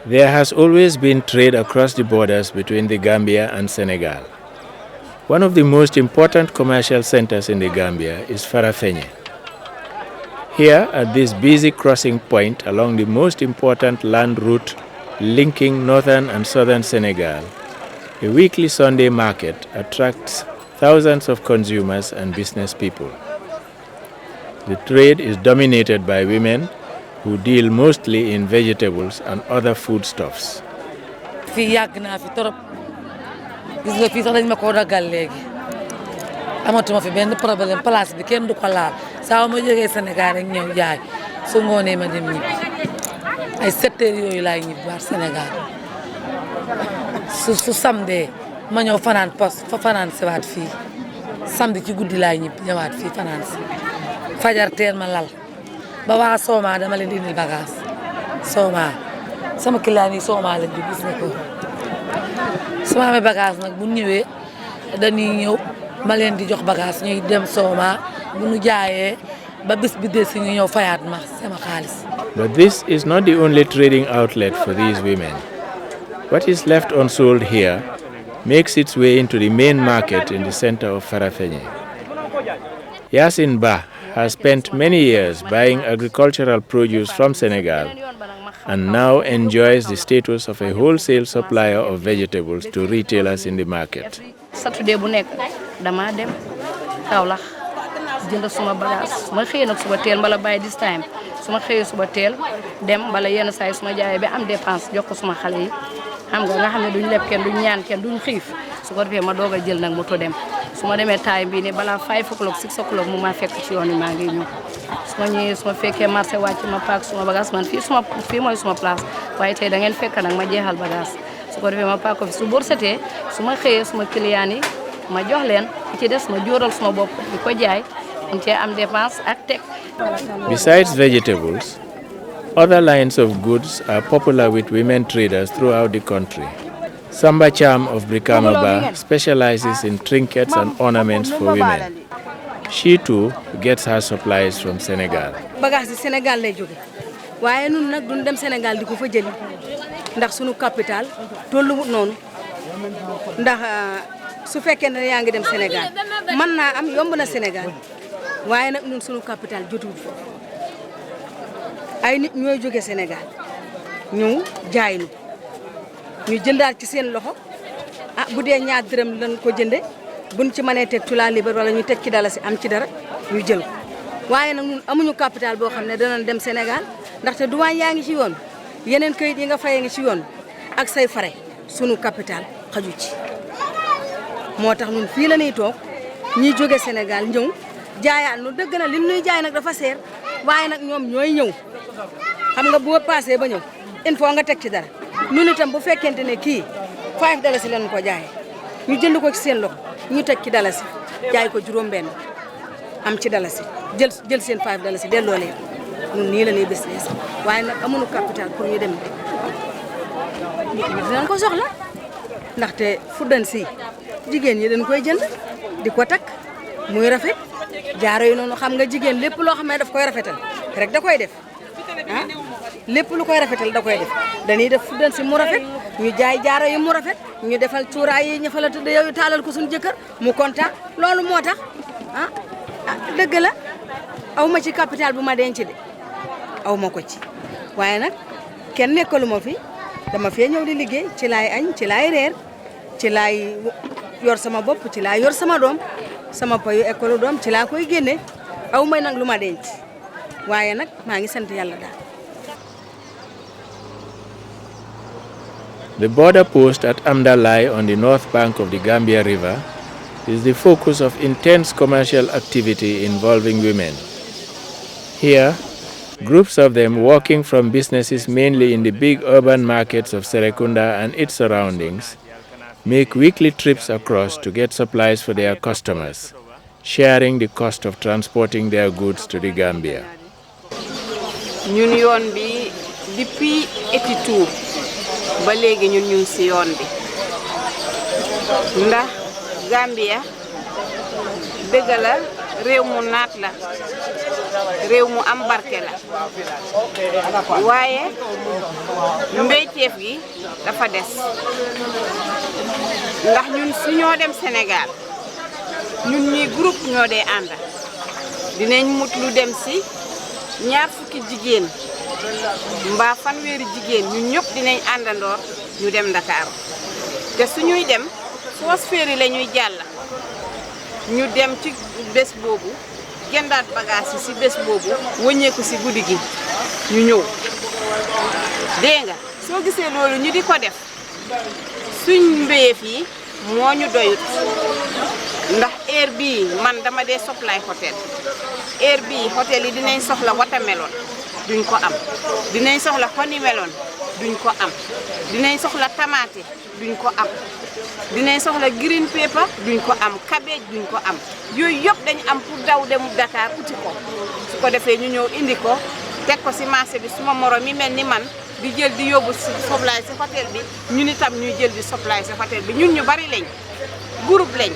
There has always been trade across the borders between the Gambia and Senegal. One of the most important commercial centers in the Gambia is Farafenni. Here, at this busy crossing point along the most important land route linking northern and southern Senegal, a weekly Sunday market attracts thousands of consumers and business people. The trade is dominated by women who deal mostly in vegetables and other foodstuffs. amatuma fi benn problème place bi kenn du ko laal saa ma jógee Sénégal rek ñëw jaay su ngoonee ma dem ñibbi ay 7 heures yooyu laay ñibbi waat Sénégal su samedi ma ñëw fanaan poste fa fanaan si waat fii samedi ci guddi laay ñibbi ñëwaat fii fanaan si fajar teel ma lal ba waa Sooma dama leen di indil bagage Sooma sama client yi Sooma lañ di gis ne ko su ma amee bagage nag bu ñëwee dañuy ñëw ma leen di jox bagage ñuy dem Sooma bu ñu jaayee ba bis bi desi ñu ñëw fayaat ma sama xaalis. But this is not the only trading outlet for these women. What is left unsold here makes its way into the main market in the center of Farafenni. Yasin Ba has spent many years buying agricultural produce from Senegal and now enjoys the status of a wholesale supplier of vegetables to retailers in the market. Saturday bu nek dama dem Kaolack jënd suma bagage suma xey nak suba tel bala bay this time suma xey suba tel dem bala yenn say suma jaay be am dépense jox ko suma xalé yi xam nga xamné duñ lepp kenn duñ ñaan kenn duñ xif su ko defé ma doga jël nak moto dem suma démé time bi ni bala 5 o'clock 6 o'clock mu ma fekk ci yoon ma ngi ñu suma ñëw suma féké marché wacc ma pak suma bagage man fi moy suma place waye tay da ngeen fekk nak ma jéxal bagage su ko defé ma pak ko su borsété suma xeyé suma client yi ma jox len ci dess ma joral suma bop diko jaay ci am dépense ak tek. Besides vegetables, other lines of goods are popular with women traders throughout the country. Samba Cham of Brikama specializes in trinkets and ornaments for women. She too gets her supplies from Senegal. Bagage Senegal lay joge. Waye ñun nak duñ dem Senegal diko fa jëli ndax suñu capital tollu non ndax su fekkee ne yaa ngi dem Sénégal mën naa am yomb na Sénégal waaye nag ñun suñu capital jotul foofu ay nit ñooy jóge Sénégal ñëw jaay ñu jëndaat ci seen loxo bu dee ñaar dërëm lañ ko jënde buñ ci mënee teg tula libre wala ñu teg ci dala si am ci dara ñu jël ko waaye nag ñun amuñu capital boo xam ne danañ dem Sénégal ndaxte douane yaa ngi ci yoon yeneen kayit yi nga fayee ngi ci yoon ak say fare sunu capital xaju ci moo tax ñun fii la ñuy toog ñi jóge Sénégal ñëw jaayaat nu dëgg na lim ñuy jaay nag dafa seer waaye nag ñoom ñooy ñëw xam nga boo passé ba ñëw il faut nga teg ci dara ñun itam bu fekkente ne kii 5 dalasi lañ ko jaayee ñu jënd ko ci seen loxo ñu teg ci dalasi jaay ko juróom-benn am ci dalasi jël seen 5 dalasi delloo leen ñun nii la ñuy business waaye nag amuñu capital pour ñu dem dinañ ko soxla ndaxte fuddan si jigéen ñi dañ koy jënd di ko takk muy rafet jaaro yi noonu xam nga jigéen lépp loo xam ne daf koy rafetal rek da koy def lépp lu koy rafetal da koy def dañuy def fuddan si mu rafet ñu jaay jaaro yi mu rafet ñu defal cuuraay yi ñu fa la tudd yow taalal ko suñu jëkkër mu kontaan loolu moo tax dëgg la aw ma ci capital bu ma denc de aw ma ko ci waaye nag kenn nekkalu ma fi dama fee ñëw di liggéey ci laay añ ci laay reer ci laay yor sama bopp ci laay yor sama doom sama payu école doom ci laa koy génne aw may nag lu ma denc waaye nag maa ngi sant yàlla daal. The border post at Amdalai on the north bank of the Gambia River is the focus of intense commercial activity involving women. Here, groups of them working from businesses mainly in the big urban markets of Serekunda and its surroundings make weekly trips across to get supplies for their customers, sharing the cost of transporting their goods to the Gambia. ñun yoon bi depuis 82 ba léegi ñun ñu ci yoon bi ndax Gambia dëgg la réew mu naat la réew mu am barke la waaye mbéyteef gi dafa des ndax ñun su ñoo dem Sénégal ñun ñi groupe ñoo dee ànd dinañ mut lu dem si ñaar fukki jigéen mbaa fanweeri jigéen ñun ñëpp dinañ àndandoor ñu dem Ndakaaru te suñuy dem foos féeri la ñuy jàll ñu dem ci bés boobu jëndaat bagage yi si bés boobu wëññeeku si guddi gi ñu ñëw dégg nga soo gisee loolu ñu di ko def suñ mbéyeef yi moo ñu doyut ndax heure bii man dama dee supply hôtel heure bii hôtel yi dinañ soxla watermelon duñ ko am dinañ soxla honeymelon duñ ko am dinañ soxla tomate duñ ko am dinañ soxla green pepper duñ ko am cabbage duñ ko am yooyu yëpp dañ am pour daw dem Dakar uti ko su ko defee ñu ñëw indi ko teg ko si marché bi suma morom mi mel ni man di jël di yóbbu si supply si hôtel bi ñun itam ñuy jël di supply si hôtel bi ñun ñu bari lañ groupe lañ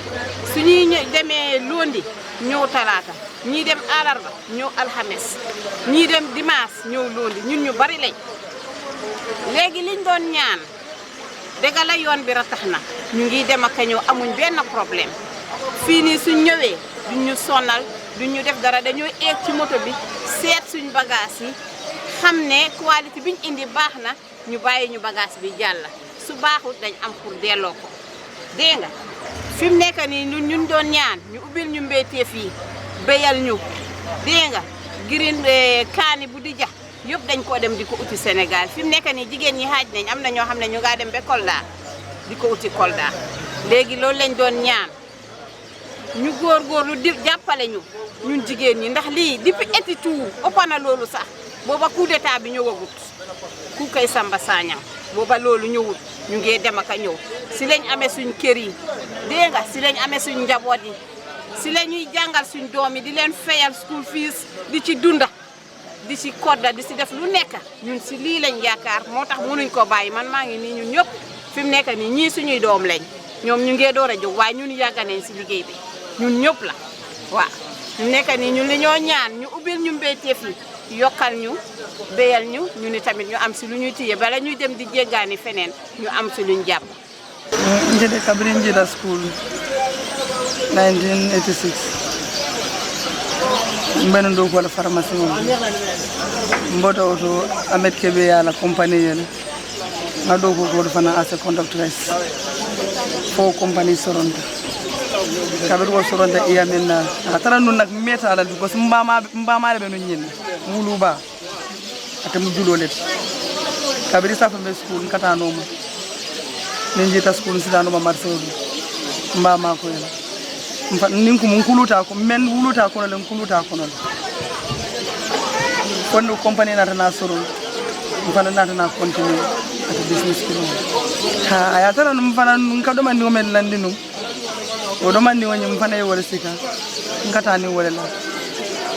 su ñuy demee lundi ñëw talaata ñii dem alarba ñëw alxames ñii dem dimanche ñëw lundi ñun ñu bari lañ léegi liñ doon ñaan dëgg la yoon bi ratax na ñu ngi dem ak ñëw amuñ benn problème fii nii suñ ñëwee duñ ñu sonal duñ ñu def dara dañoo eeg ci moto bi seet suñ bagage yi xam ne qualité biñ indi baax na ñu bàyyi ñu bagage bi jàll su baaxut dañ am pour delloo ko dégg nga fi mu nekk nii ñun doon ñaan ñu ubbil ñu mbéyteef yi béyal ñu dégg nga girin kaani bu di jax yëpp dañ koo dem di ko uti Sénégal fi mu nekk nii jigéen ñi xaaj nañ am na ñoo xam ne ñu ngaa dem ba Kolda di ko uti Kolda léegi loolu lañ doon ñaan ñu góorgóorlu di jàppale ñu ñun jigéen ñi ndax lii depuis eti tout ëpp na loolu sax booba coup d'état bi ñëwagut ku koy Samba Sagnang booba loolu ñëwut ñu ngi dem ak a ñëw si lañ amee suñ kër yi dégg nga si lañ amee suñ njaboot yi si la ñuy jàngal suñ doom yi di leen fayal school fees di ci dunda di ci kodda di ci def lu nekk ñun si lii lañ yaakaar moo tax mënuñ ko bàyyi man maa ngi nii ñun ñëpp fi mu nekk nii ñii suñuy doom lañ ñoom ñu ngee door a jóg waaye ñun yàgg nañ si liggéey bi ñun ñëpp la waaw fi mu nekk nii ñun li ñoo ñaan ñu ubbil ñu mbéyteef yi yokkal ñu béyal ñu ñu ni tamit ñu am si lu ñuy téye bala ñuy dem di jéggaani feneen ñu am si luñ jàpp. Njide kabiri njida school 1986 mbeno ndo ko la pharmacie mo mboto oto Ahmed Kebe ya la compagnie yele ngado ko fana as a conductress fo compagnie soronta kabiri ko soronta iya menna atara nun nak meta la ko mbama be no nyen muluba atam julolet kabiri safa be school kata no ma ninjita school sidano ma marseille mbama ko yela nin ko mun kuluta ko men wuluta ko len kuluta ko non kono compagnie na tana soro fana na tana continue at business ko ha aya tara num fana num ka do man ni men landinu o do man ni woni fana e wala sika ngata ni wala la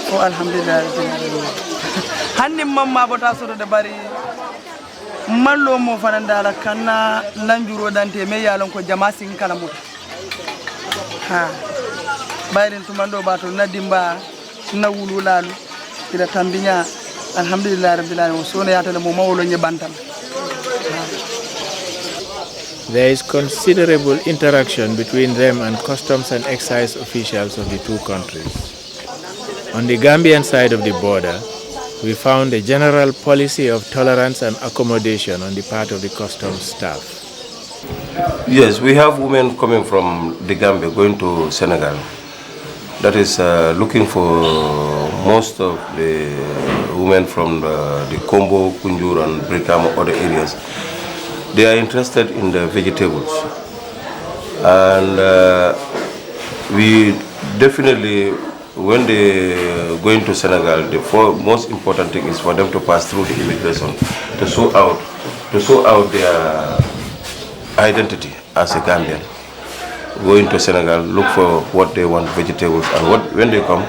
ko alhamdulillah hanni mamma bota soro de bari mallo mo fana dala kana lanjuro dante me yalon ko jama sin kala mut ha bayren tumando bato nadimba na wululalu ila tambinya alhamdulillah rabbil alamin sona yatale mo mawlo nyebantam. There is considerable interaction between them and customs and excise officials of the two countries. On the Gambian side of the border, we found a general policy of tolerance and accommodation on the part of the customs staff. Yes, we have women coming from the Gambia going to Senegal. That is looking for most of the women from the Kombo, Kunjur and Brikama, other areas. They are interested in the vegetables. And we definitely, when they going to Senegal, the most important thing is for them to pass through the immigration to show out their identity as a Gambian. Going to Senegal, look for what they want, vegetables, and when they come,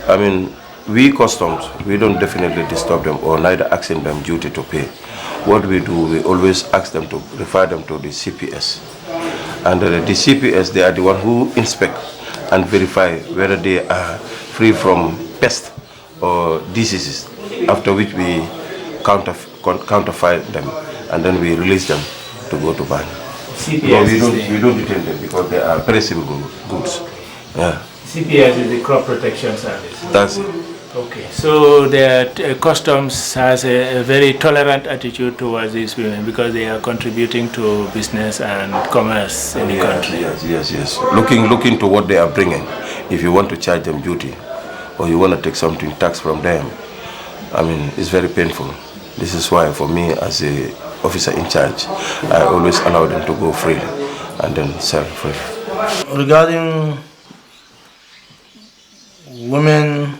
I mean, we customs, we don't definitely disturb them or neither asking them duty to pay. What we do, we always ask them to refer them to the CPS. And the CPS, they are the one who inspect. and verify whether they are free from pests or diseases, after which we counterfeit them and then we release them to go to bank. No, we don't detain them because they are perishable goods. Yeah. CPS is the Crop Protection Service. That's it. Okay, so the customs has a very tolerant attitude towards these women because they are contributing to business and commerce in the country. Yes. Looking to what they are bringing. If you want to charge them duty or you want to take something tax from them, I mean, it's very painful. This is why for me as a officer in charge, I always allow them to go freely and then sell freely. Regarding women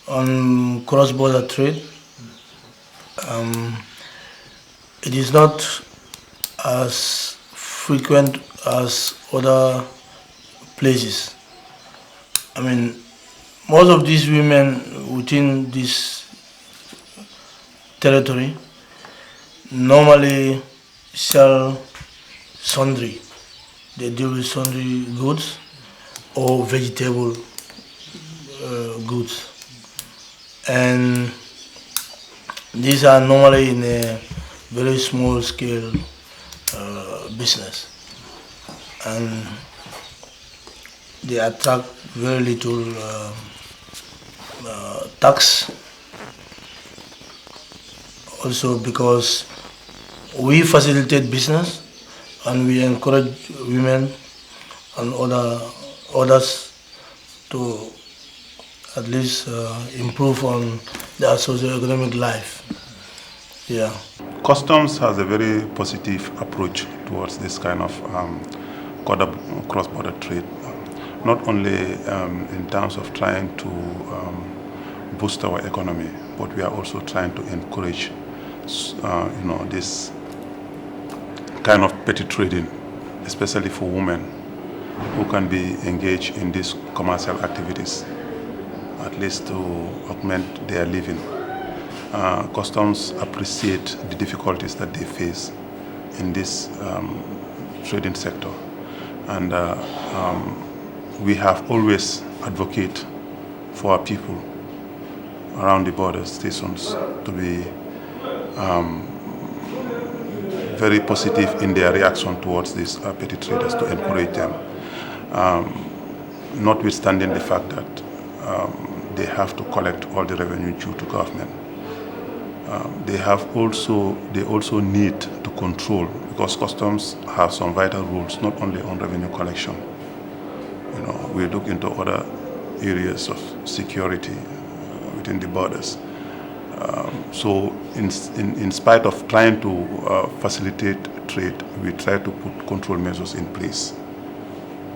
on cross-border trade, it is not as frequent as other places. I mean, most of these women within this territory normally sell sundry. They deal with sundry goods or vegetable goods. And these are normally in a very small scale business, and they attract very little tax. Also because we facilitate business and we encourage women and others to at least improve on their socio-economic life. Yeah. Customs has a very positive approach towards this kind of cross-border trade, not only in terms of trying to boost our economy, but we are also trying to encourage this kind of petty trading, especially for women who can be engaged in these commercial activities, at least to augment their living. Customs appreciate the difficulties that they face in this trading sector, and we have always advocated for our people around the border stations to be very positive in their reaction towards these petty traders, to encourage them, notwithstanding the fact that they have to collect all the revenue due to government. They also need to control, because customs have some vital rules, not only on revenue collection. We look into other areas of security within the borders. So in spite of trying to facilitate trade, we try to put control measures in place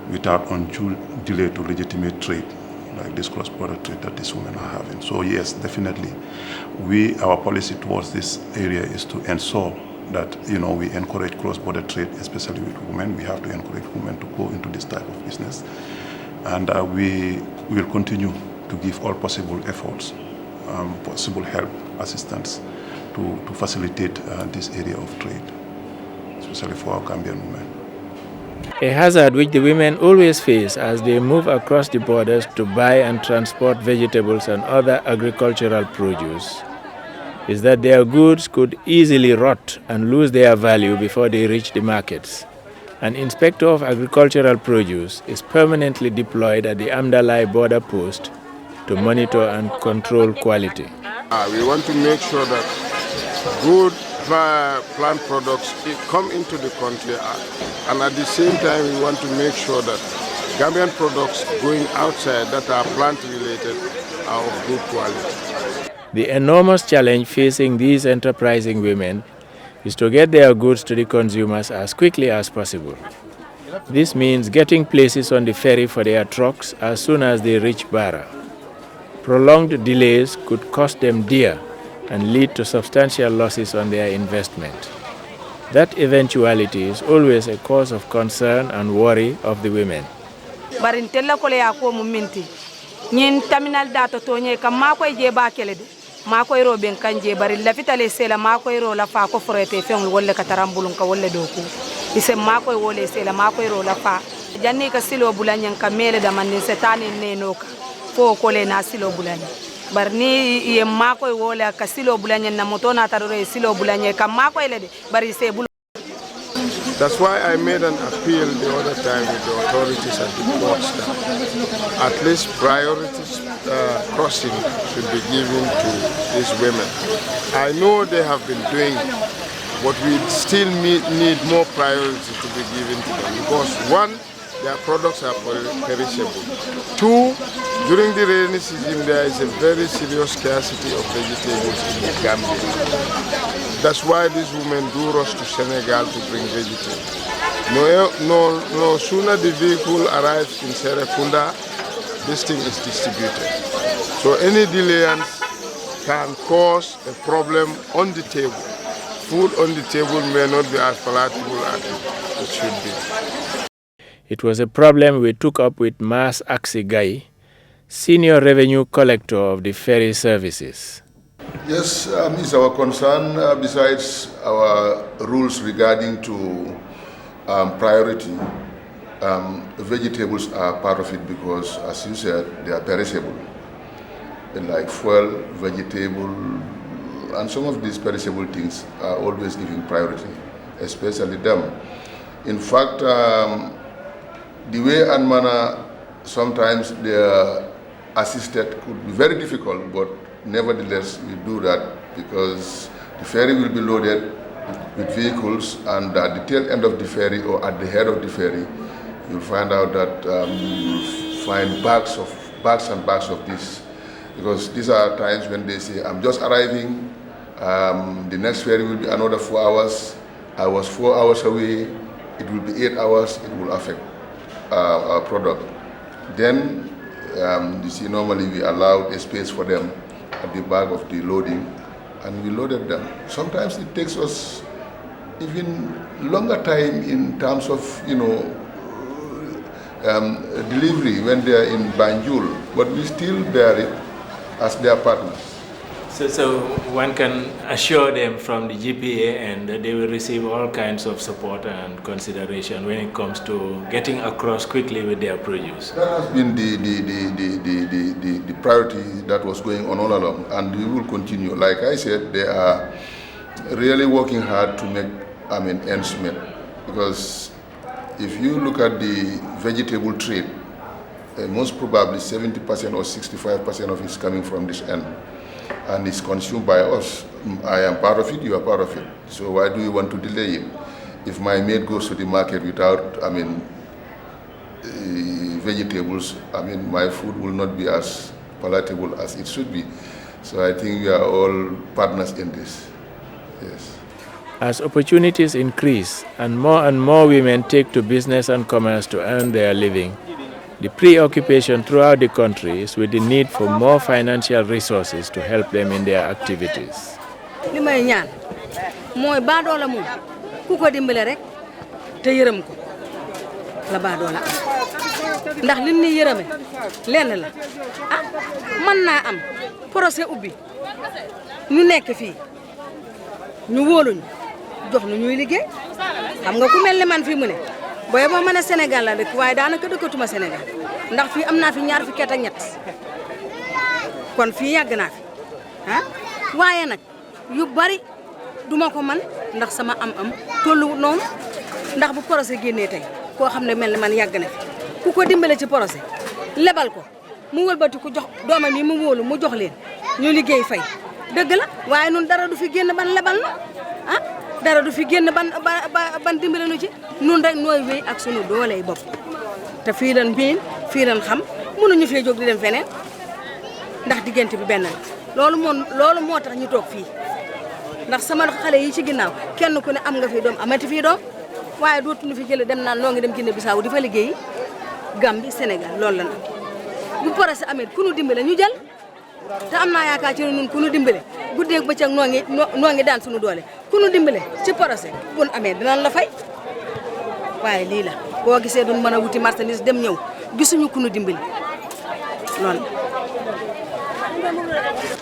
without undue delay to legitimate trade, like this cross-border trade that these women are having. So yes, definitely, our policy towards this area is to ensure that we encourage cross-border trade, especially with women. We have to encourage women to go into this type of business, and we will continue to give all possible efforts, possible help, assistance to facilitate this area of trade, especially for our Gambian women. A hazard which the women always face as they move across the borders to buy and transport vegetables and other agricultural produce is that their goods could easily rot and lose their value before they reach the markets. An inspector of agricultural produce is permanently deployed at the Amdalai border post to monitor and control quality. We want to make sure that good plant products come into the country, and at the same time we want to make sure that Gambian products going outside that are plant related are of good quality. The enormous challenge facing these enterprising women is to get their goods to the consumers as quickly as possible. This means getting places on the ferry for their trucks as soon as they reach Barra. Prolonged delays could cost them dear and lead to substantial losses on their investment. That eventuality is always a cause of concern and worry of the women. Terminal data tonye kam mako je ba kele de mako ro ben kanje bari la vitale sela mako ro la fa ko forete fen wolle katarambulun ka wolle doku ise mako wolle sela mako ro la fa janni ka silo bulanyen ka mele da man setani neno ka fo ko le na silo bulanyen bar ni ye mako e wola ka silo bulanyen na moto na tarore silo bulanyen ka mako ele de bari se bul. That's why I made an appeal the other time with the authorities at the ports that at least priorities crossing should be given to these women. I know they have been doing it, but we still need more priority to be given to them because one, their products are perishable. Two, during the rainy season there is a very serious scarcity of vegetables in the Gambia. That's why these women do rush to Senegal to bring vegetables. No sooner the vehicle arrives in Serekunda, this thing is distributed. So any delayance can cause a problem on the table. Food on the table may not be as palatable as it should be. It was a problem we took up with Mas Aksigai, Senior Revenue Collector of the ferry services. Yes, it's our concern. Besides our rules regarding to priority, vegetables are part of it because, as you said, they are perishable. Like fuel, vegetable, and some of these perishable things are always giving priority, especially them. In fact, the way and manner sometimes they are assisted could be very difficult, but nevertheless we do that because the ferry will be loaded with vehicles, and at the tail end of the ferry or at the head of the ferry, you'll find out that you'll find bags and bags of this, because these are times when they say, I'm just arriving, the next ferry will be another 4 hours, I was 4 hours away, it will be 8 hours, it will affect our product. Then, you see, normally we allowed a space for them at the back of the loading, and we loaded them. Sometimes it takes us even longer time in terms of, delivery when they are in Banjul, but we still bear it as their partners. So one can assure them from the GPA and that they will receive all kinds of support and consideration when it comes to getting across quickly with their produce. That has been the priority that was going on all along, and we will continue. Like I said, they are really working hard to make ends meet, because if you look at the vegetable trade, most probably 70% or 65% of it is coming from this end, and it's consumed by us. I am part of it, you are part of it. So why do you want to delay it? If my mate goes to the market without, vegetables, my food will not be as palatable as it should be. So I think we are all partners in this. Yes. As opportunities increase and more women take to business and commerce to earn their living, the preoccupation throughout the country is with the need for more financial resources to help them in their activities. Li may ñaan mooy baadoola moom ku ko dimbale rek te yërëm ko la baadoola ndax li ni yërëme lenn la mën naa am procès ubbi ñu nekk fii ñu wóoluñu jox nu ñuy liggéey xam nga ku mel ni man fii mu ne booy boo mën a Sénégal la dëkk waaye daanaka dëkkatuma Sénégal ndax fii am naa fi ñaar fukki at ak ñett kon fii yàgg naa fi waaye nag yu bari duma ko man ndax sama am tolluwut noonu ndax bu procès génnee tey koo xam ne mel ni man yàgg na fi ku ko dimbale ci procès lebal ko mu wëlbati ku jox doomam yi mu wóolu mu jox leen ñu liggéey fay dëgg la waaye nun dara du fi génn ban lebal na dara du fi génn ban dimbale nu ci nun rek nooy wéy ak sunu dooley bopp te fii lan miin fii lan xam mënuñu fee jóg di dem feneen ndax diggante bi benn la loolu moo tax ñu toog fii ndax sama xale yi ci ginnaaw kenn ku ne am nga fi doom amati fii doom waaye dootuñu fi jële dem naan noo ngi dem Guinée Bissau di fa liggéeyi Gambie Sénégal loolu la nag bu procès amee ku nu dimbale ñu jël te am naa yaakaar ci ñun ku nu dimbale guddeeg bëccëg noo ngi daan suñu doole ku nu dimbale ci procès bu nu amee dinañ la fay waaye lii la boo gisee duñ mën a wuti marchandise dem ñëw gisuñu ku nu dimbali loolu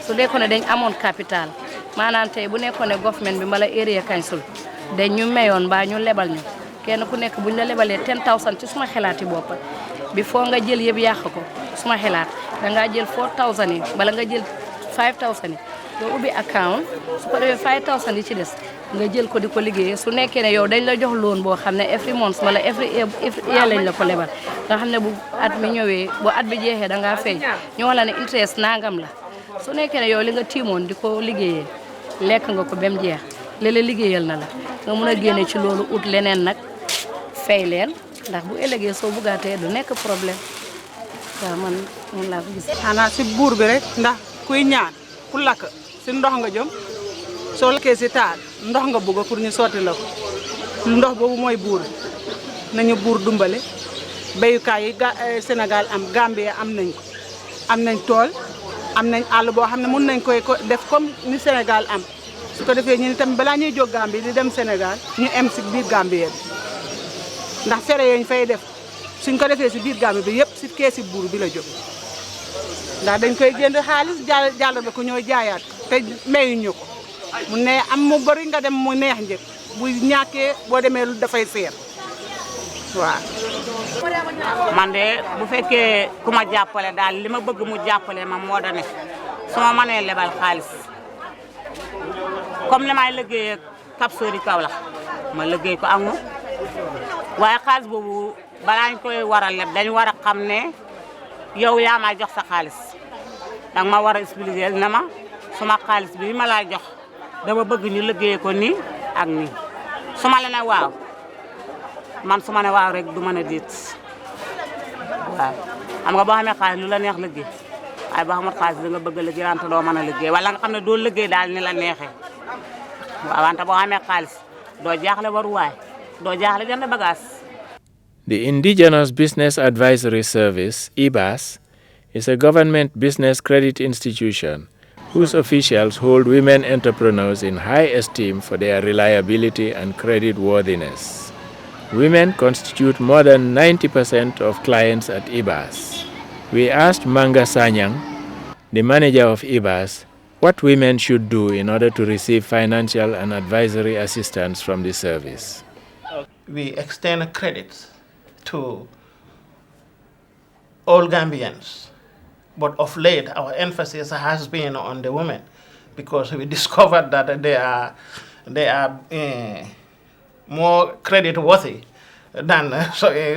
su dee ko ne dañ amoon capital maanaam tey bu nekkoon ne government bi mala area council dañ ñu mayoon mbaa ñu lebal ñu kenn ku nekk buñ la lebalee 10,000 ci suma xelaati bopp before nga jël yëpp yàq ko suma xelaat dangaa jël 4,000 yi bala nga jël 5,000 yi nga ubbi account su ko defee 5,000 yi ci des nga jël ko di ko liggéeyee su nekkee ne yow dañ la jox loan boo xam ne every month wala every year lañ la ko lebal nga xam ne bu at mi ñëwee bu at bi jeexee da ngaa feeñ ñu wax la ne interest nangam la su nekkee ne yow li nga tiimoon di ko liggéeyee lekk nga ko ba mu jeex léeg-léeg liggéeyal na la nga mun a génne ci loolu ut leneen nag fay leen ndax bu ëllëgee soo buggaatee du nekk problème waaw man moom laa ko gis. xanaa si buur bi rek ndax kuy ñaan ku lakk si ndox nga jëm soo lakkee si taal ndox nga bëgg pour ñu sotti la ko ndox boobu mooy buur nañu buur dumbale béyukaay yi Sénégal am Gambie am nañ ko am nañ tool am nañ àll boo xam ne mun nañ koy def comme ni Sénégal am su ko defee ñu itam balaa ñuy jóg Gambie di dem Sénégal ñu em si biir Gambie bi ndax fere yooyu ñu fay def suñ ko defee si biir Gambie bi yëpp si keesi buur bi la jóg ndax dañ koy jënd xaalis jàll ba ko ñooy jaayaat te mayuñu ko mu ne am mu bari nga dem mu neex njëg bu ñàkkee boo demee lu dafay seer waaw. man de bu fekkee ku ma jàppale daal li ma bëgg mu jàppale ma moo da ne su ma mënee lebal xaalis comme li may liggéeyee Kapsori Kaolack ma liggéey ko ak moom waaye xaalis boobu balaa ñu koy war a leb dañu war a xam ne yow yaa may jox sa xaalis danga ma war a expliquer na ma suma xaalis bi ma lay jox dama bëgg ñu liggéey ko nii ak nii su ma la ne waaw man su ma ne waaw rek du mën a diit waaw xam nga boo xamee xaalis lu la neex liggéey waaye boo xamul xaalis da nga bëgg a liggéey wante doo mën a liggéey wala nga xam ne doo liggéey daal ni la neexee waaw wante boo xamee xaalis doo jaaxle waruwaay doo jaaxle jënd bagage. The Indigenous Business Advisory Service, IBAS, is a government business credit institution whose officials hold women entrepreneurs in high esteem for their reliability and credit worthiness. Women constitute more than 90% of clients at IBAS. We asked Manga Sanyang, the manager of IBAS, what women should do in order to receive financial and advisory assistance from the service. We extend credit to all Gambians, but of late our emphasis has been on the women because we discovered that they are more credit worthy than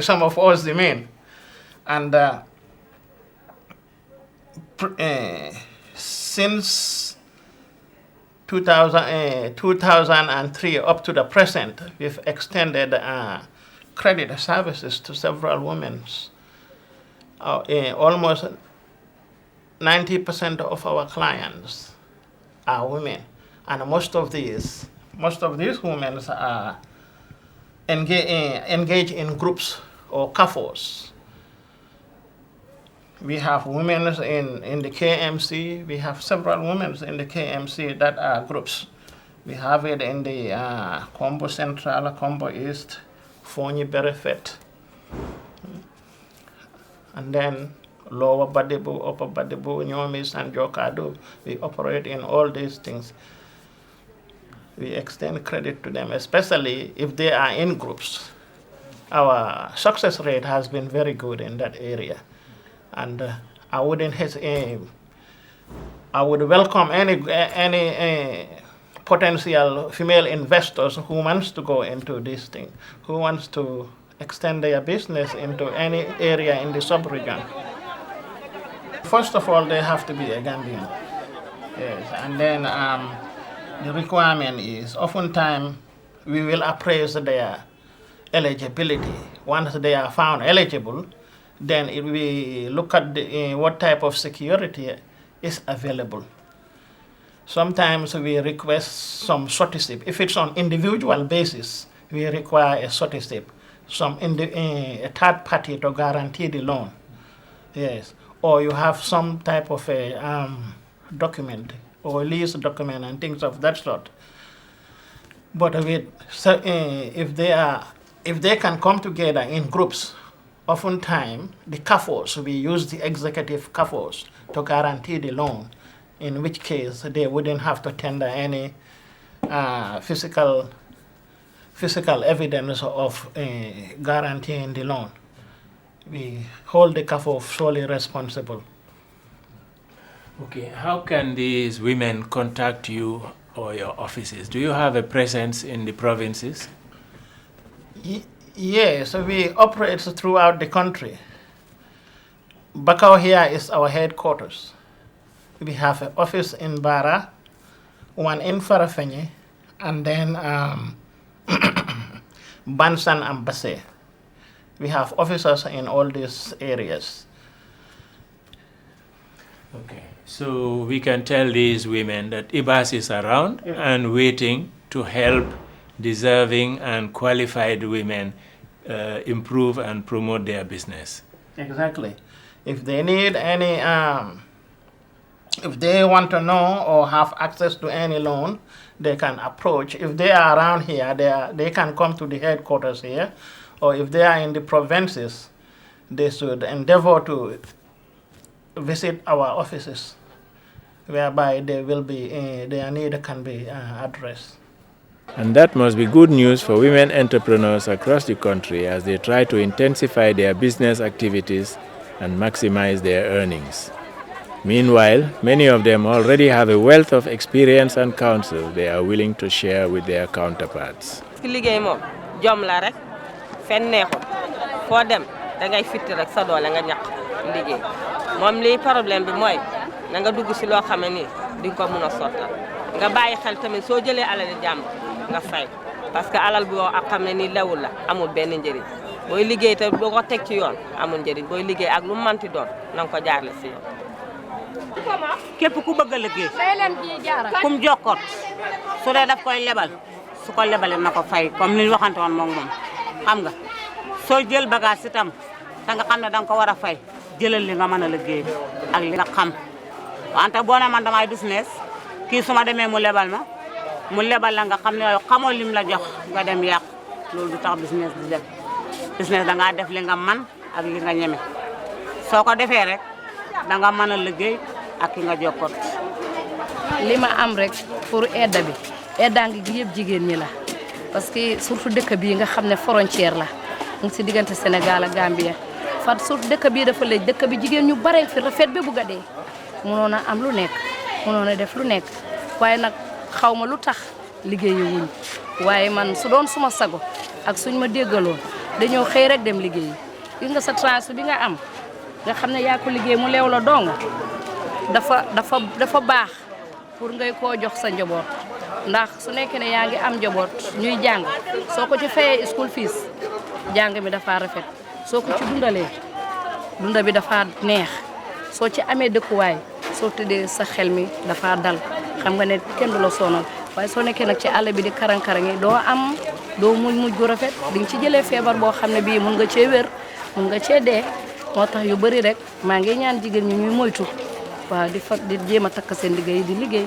some of us the men, and since 2003 up to the present, we've extended credit services to several women. Almost 90% of our clients are women, and most of these women are engaged in groups or CAFOs. We have women in the KMC. We have several women in the KMC that are groups. We have it in the Combo Central, Combo East, Fonyi Berefet, and then Lower Badibu, Upper Badibu, Nyomis, and Jokadu. We operate in all these things. We extend credit to them, especially if they are in groups. Our success rate has been very good in that area. And I would welcome any potential female investors who wants to go into this thing, who wants to extend their business into any area in the sub-region. First of all, they have to be a Gambian. Yes, and then the requirement is oftentimes we will appraise their eligibility. Once they are found eligible, then we look at what type of security is available. Sometimes we request some certificate. If it's on individual basis, we require a certificate, a third party to guarantee the loan. Yes, or you have some type of a document or lease document and things of that sort. But if they can come together in groups, oftentimes the CAFOs, we use the executive CAFOs to guarantee the loan, in which case they wouldn't have to tender any physical physical evidence of guaranteeing the loan. We hold the CAFO solely responsible. Okay, how can these women contact you or your offices? Do you have a presence in the provinces? Yes, we operate throughout the country. Bakau here is our headquarters. We have an office in Bara, one in Farafenni, and then Bansan and Basse. We have officers in all these areas. Okay, so we can tell these women that IBAS is around and waiting to help deserving and qualified women improve and promote their business. Exactly. If they need any, if they want to know or have access to any loan, they can approach. If they are around here, they can come to the headquarters here, or if they are in the provinces, they should endeavor to visit our offices, whereby they will be, their need can be addressed. And that must be good news for women entrepreneurs across the country as they try to intensify their business activities and maximize their earnings. Meanwhile, many of them already have a wealth of experience and counsel they are willing to share with their counterparts. liggéey moom jom la rek fen neexul foo dem da ngay fitti rek sa doole nga ñaq liggéey moom lii problème bi mooy na nga dugg si loo xam ne nii di nga ko mën a sottal nga bàyyi xel tamit soo jëlee alal jàmm nga fay parce que alal bi ak xam ne nii lewul la amul benn njëriñ booy liggéey te boo ko teg ci yoon amul njëriñ booy liggéey ak lu manti doon na nga ko jaarle si yoon. képp ku bëgg a liggéey kum jokkoot su dee daf koy lebal su ko lebalee na ko fay comme ni ñu waxante woon moom xam nga soo jël bagage itam te nga xam ne da nga ko war a fay jëlal li nga mën a liggéey ak li nga xam wante boo ne man damay business kii su ma demee mu lebal la nga xam ne xamoo lim la jox nga dem yàq loolu du tax business di dem business da ngaa def li nga man ak li nga ñeme soo ko defee rek da nga mën a liggéey ak ki nga jokkoot. li ma am rek pour aide bi aidangi gi yëpp jigéen ñi la parce que surtout dëkk bii nga xam ne frontière la mu ngi si diggante Sénégal ak Gambia fat surtout dëkk bii dafa lëj dëkk bi jigéen ñu bare fi rafet ba bugg a dee mënoon a am lu nekk mënoon a def lu nekk waaye nag xaw ma lu tax liggéeyi wuñ waaye man su doon suma sago ak suñ ma déggaloon dañoo xëy rek dem liggéeyi gis nga sa tranche bi nga am nga xam ne yaa ko liggéey mu leew la dong dafa baax pour ngay koo jox sa njaboot ndax su nekkee ne yaa ngi am njaboot ñuy jàng soo ko ci fayee school fees jàng mi dafa rafet soo ko ci dundalee dunda bi dafa neex soo ci amee dëkkuwaay soo tëddee sa xel mi dafa dal xam nga ne kenn du la sonal waaye soo nekkee nag ci àll bi di karang-karangi doo muñ gu rafet di nga ci jëlee feebar boo xam ne bii mun nga cee wér mun nga cee dee moo tax yu bëri rek maa ngi ñaan jigéen ñi ñuy moytu waaw di jéem a takk seen liggéey di liggéey